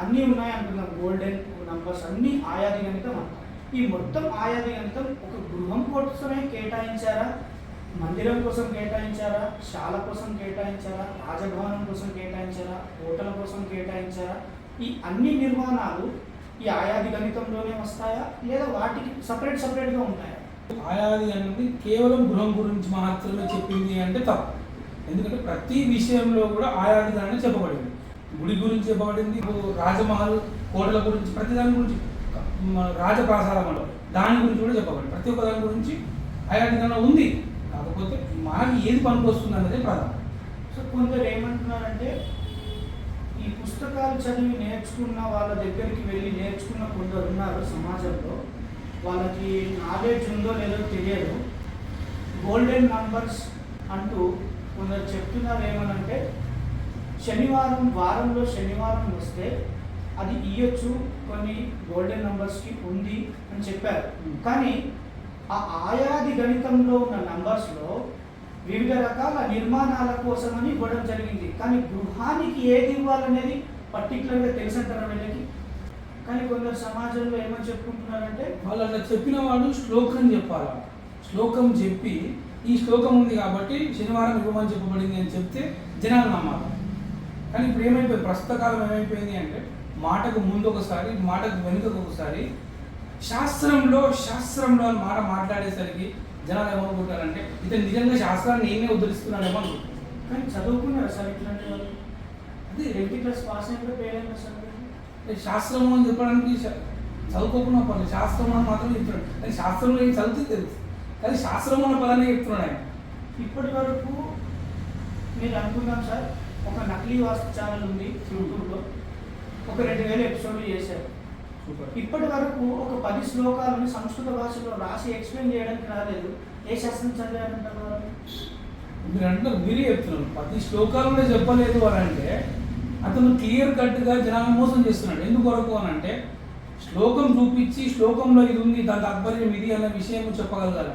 అన్నీ ఉన్నాయి అనుకుందాం, గోల్డెన్ నంబర్స్ అన్నీ ఆయాది గణితం అంటాం. ఈ మొత్తం ఆయాది గణితం ఒక గృహం కోసమే కేటాయించారా, మందిరం కోసం కేటాయించారా, శాల కోసం కేటాయించారా, రాజభవనం కోసం కేటాయించారా, హోటల్ కోసం కేటాయించారా? ఈ అన్ని నిర్మాణాలు ఈ ఆయాది గణితంలోనే వస్తాయా, లేదా వాటికి సపరేట్గా ఉంటాయా? ఆయాది అనేది కేవలం గృహం గురించి మాత్రమే చెప్పింది అంటే తప్పు. ఎందుకంటే ప్రతి విషయంలో కూడా ఆయాది అనేది చెప్పబడింది. గుడి గురించి చెప్పబడింది, రాజమహల్ కోటల గురించి, ప్రతి దాని గురించి, రాజప్రాసాదంలో దాని గురించి కూడా చెప్పబడింది. ప్రతి ఒక్క దాని గురించి ఆయాది ఉంది. కాకపోతే మనకి ఏది పనికి వస్తుంది అనేది ప్రధానం. సో కొందరు ఏమంటున్నారంటే, ఈ పుస్తకాలు చదివి నేర్చుకున్న వాళ్ళ దగ్గరికి వెళ్ళి నేర్చుకున్న కొందరు ఉన్నారు సమాజంలో, వాళ్ళకి నాలెడ్జ్ ఉందో లేదో తెలియదు. గోల్డెన్ నంబర్స్ అంటూ కొందరు చెప్తున్నారు. ఏమనంటే, వారంలో శనివారం వస్తే అది ఇయ్యొచ్చు, కొన్ని గోల్డెన్ నంబర్స్కి ఉంది అని చెప్పారు. కానీ ఆ ఆయాది గణితంలో ఉన్న నంబర్స్లో వివిధ రకాల నిర్మాణాల కోసమని ఇవ్వడం జరిగింది. కానీ గృహానికి ఏది ఇవ్వాలనేది పర్టికులర్గా తెలుసంటారా వీళ్ళకి? కానీ కొందరు సమాజంలో ఏమని చెప్పుకుంటున్నారంటే, వాళ్ళు అట్లా చెప్పిన వాడు శ్లోకం చెప్పాలి. శ్లోకం చెప్పి ఈ శ్లోకం ఉంది కాబట్టి శనివారం ఇవ్వమని చెప్పబడింది అని చెప్తే జనాలు నమ్మాలి. కానీ ఇప్పుడు ఏమైపోయింది, ప్రస్తుత కాలం ఏమైపోయింది అంటే, మాటకు ముందు ఒకసారి, మాటకు వెనుకకు ఒకసారి, శాస్త్రంలో అని మాట మాట్లాడేసరికి జనాలు ఏమనుకుంటారంటే, ఇతను నిజంగా శాస్త్రాన్ని నేనే ఉద్ధరిస్తున్నాడేమో అనుకుంటారు. కానీ చదువుకున్నారు సార్ ఇట్లాంటి వాళ్ళు. అదే 8th క్లాస్ పాస్ అయిన పేరెంట్ సార్ శాస్త్రము అని చెప్పడానికి చదువుకోకుండా పర్లేదు, శాస్త్రం అని మాత్రం చెప్తున్నాడు. కానీ శాస్త్రంలో ఏం చదివితే తెలుసు, కానీ శాస్త్రం అన్న పదాన్ని చెప్తున్నాడు ఆయన. ఇప్పటి వరకు మీరు అనుకుందాం సార్, ఒక నకిలీ వాస్తు ఛానల్ ఉంది యూట్యూబ్లో, ఒక 2000 ఎపిసోడ్లు చేశారు. ఇప్పటి వరకు ఒక 10 శ్లోకాలను సంస్కృత భాషలో రాసి ఎక్స్ప్లెయిన్ చేయడానికి రాలేదు. ఏ శాస్త్రం చదివారంటారు వాళ్ళు? మీరు అంటారు, మీరే చెప్తున్నారు 10 శ్లోకాలు చెప్పలేదు అని అంటే, అతను క్లియర్ కట్గా జనాలను మోసం చేస్తున్నాడు. ఎందుకొరకు అని అంటే, శ్లోకం చూపించి శ్లోకంలో ఇది ఉంది, దాని తాత్పర్యం ఇది అన్న విషయం చెప్పగలగాలి.